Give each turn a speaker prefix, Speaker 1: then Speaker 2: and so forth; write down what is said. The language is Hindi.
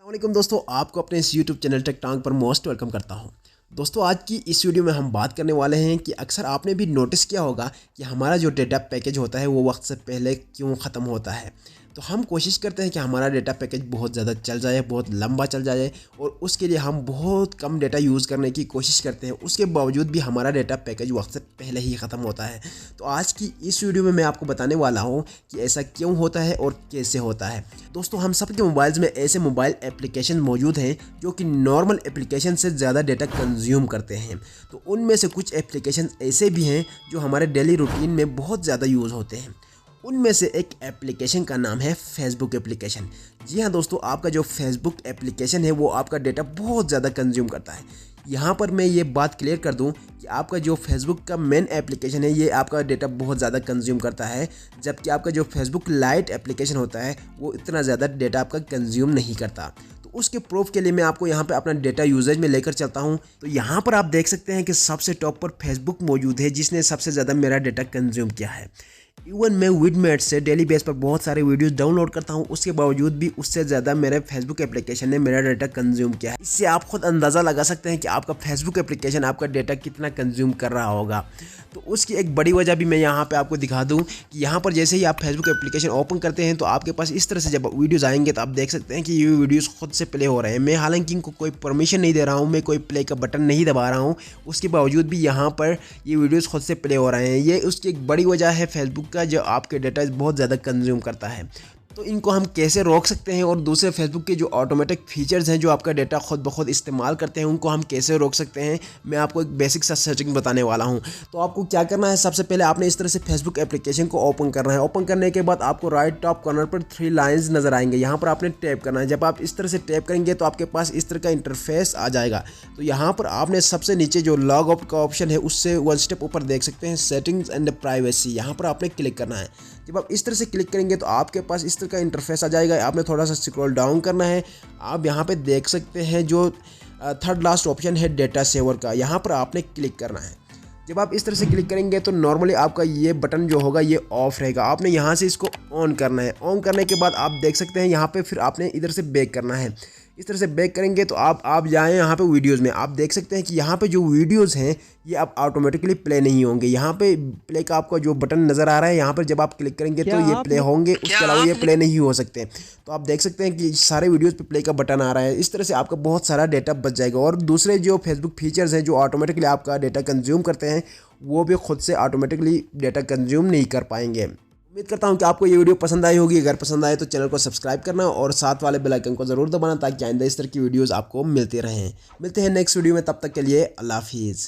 Speaker 1: वालेकुम दोस्तों, आपको अपने इस यूट्यूब चैनल टेक टांग पर मोस्ट वेलकम करता हूं। दोस्तों, आज की इस वीडियो में हम बात करने वाले हैं कि अक्सर आपने भी नोटिस किया होगा कि हमारा जो डेटा पैकेज होता है वो वक्त से पहले क्यों ख़त्म होता है। तो हम कोशिश करते हैं कि हमारा डेटा पैकेज बहुत ज़्यादा चल जाए, बहुत लंबा चल जाए और उसके लिए हम बहुत कम डेटा यूज़ करने की कोशिश करते हैं। उसके बावजूद भी हमारा डेटा पैकेज वक्त से पहले ही ख़त्म होता है। तो आज की इस वीडियो में मैं आपको बताने वाला हूँ कि ऐसा क्यों होता है और कैसे होता है। दोस्तों, हम सबके मोबाइल्स में ऐसे मोबाइल एप्लीकेशन मौजूद हैं जो कि नॉर्मल एप्लीकेशन से ज़्यादा डेटा कंज्यूम करते हैं। तो उनमें से कुछ एप्लीकेशन ऐसे भी हैं जो हमारे डेली रूटीन में बहुत ज़्यादा यूज़ होते हैं। उनमें से एक एप्लीकेशन का नाम है फेसबुक एप्लीकेशन। जी हाँ दोस्तों, आपका जो फेसबुक एप्लीकेशन है वो आपका डेटा बहुत ज़्यादा कंज्यूम करता है। यहाँ पर मैं ये बात क्लियर कर दूँ कि आपका जो फेसबुक का मेन एप्लीकेशन है ये आपका डेटा बहुत ज़्यादा कंज्यूम करता है, जबकि आपका जो फेसबुक लाइट एप्लीकेशन होता है वो इतना ज़्यादा डेटा आपका कंज्यूम नहीं करता। तो उसके प्रूफ के लिए मैं आपको यहाँ पे अपना डेटा यूजेज में लेकर चलता हूँ। तो यहाँ पर आप देख सकते हैं कि सबसे टॉप पर फेसबुक मौजूद है जिसने सबसे ज़्यादा मेरा डेटा कंज्यूम किया है। इवन मैं विडमेट से डेली बेस पर बहुत सारे वीडियोस डाउनलोड करता हूं, उसके बावजूद भी उससे ज़्यादा मेरे फेसबुक एप्लीकेशन ने मेरा डाटा कंज्यूम किया है। इससे आप खुद अंदाज़ा लगा सकते हैं कि आपका फेसबुक एप्लीकेशन आपका डाटा कितना कंज्यूम कर रहा होगा। तो उसकी एक बड़ी वजह भी मैं यहाँ पे आपको दिखा दूँ कि यहाँ पर जैसे ही आप फेसबुक एप्लीकेशन ओपन करते हैं तो आपके पास इस तरह से जब वीडियोज़ आएंगे तो आप देख सकते हैं कि ये वीडियोज़ खुद से प्ले हो रहे हैं। मैं हालांकि इनको कोई परमिशन नहीं दे रहा हूँ, मैं कोई प्ले का बटन नहीं दबा रहा हूँ, उसके बावजूद भी यहाँ पर ये वीडियोज़ खुद से प्ले हो रहे हैं। ये उसकी एक बड़ी वजह है फेसबुक का, जो आपके डेटा बहुत ज़्यादा कंज्यूम करता है। तो इनको हम कैसे रोक सकते हैं और दूसरे फेसबुक के जो ऑटोमेटिक फीचर्स हैं जो आपका डेटा खुद ब खुद इस्तेमाल करते हैं उनको हम कैसे रोक सकते हैं, मैं आपको एक बेसिक सा सेटिंग बताने वाला हूं। तो आपको क्या करना है, सबसे पहले आपने इस तरह से फेसबुक एप्लीकेशन को ओपन करना है। ओपन करने के बाद आपको राइट टॉप कॉर्नर पर 3 लाइन्स नज़र आएंगे, यहाँ पर आपने टैप करना है। जब आप इस तरह से टैप करेंगे तो आपके पास इस तरह का इंटरफेस आ जाएगा। तो यहाँ पर आपने सबसे नीचे जो लॉग आउट का ऑप्शन है उससे 1 स्टेप ऊपर देख सकते हैं सेटिंग्स एंड प्राइवेसी, यहाँ पर आपने क्लिक करना है। जब आप इस तरह से क्लिक करेंगे तो आपके पास इस तरह का इंटरफेस आ जाएगा। आपने थोड़ा सा स्क्रॉल डाउन करना है। आप यहाँ पे देख सकते हैं जो थर्ड लास्ट ऑप्शन है डेटा सेवर का, यहाँ पर आपने क्लिक करना है। जब आप इस तरह से क्लिक करेंगे तो नॉर्मली आपका ये बटन जो होगा ये ऑफ रहेगा। आपने यहाँ से इसको ऑन करना है। ऑन करने के बाद आप देख सकते हैं यहाँ पे फिर आपने इधर से बैक करना है। इस तरह से बैक करेंगे तो आप जाएं यहाँ पे वीडियोस में। आप देख सकते हैं कि यहाँ पे जो वीडियोस हैं ये अब ऑटोमेटिकली प्ले नहीं होंगे। यहाँ पे प्ले का आपका जो बटन नज़र आ रहा है यहाँ पर जब आप क्लिक करेंगे तो ये प्ले होंगे, उसके अलावा ये प्ले नहीं हो सकते। तो आप देख सकते हैं कि सारे वीडियोज़ पे प्ले का बटन आ रहा है। इस तरह से आपका बहुत सारा डेटा बच जाएगा और दूसरे जो फेसबुक फीचर्स हैं जो ऑटोमेटिकली आपका डेटा कंज्यूम करते हैं वो भी खुद से ऑटोमेटिकली डेटा कंज्यूम नहीं कर पाएंगे। उम्मीद करता हूं कि आपको ये वीडियो पसंद आई होगी। अगर पसंद आए तो चैनल को सब्सक्राइब करना और साथ वाले बेल आइकन को ज़रूर दबाना ताकि आइंदा इस तरह की वीडियोस आपको मिलती रहें। मिलते हैं नेक्स्ट वीडियो में, तब तक के लिए अल्लाह हाफिज़।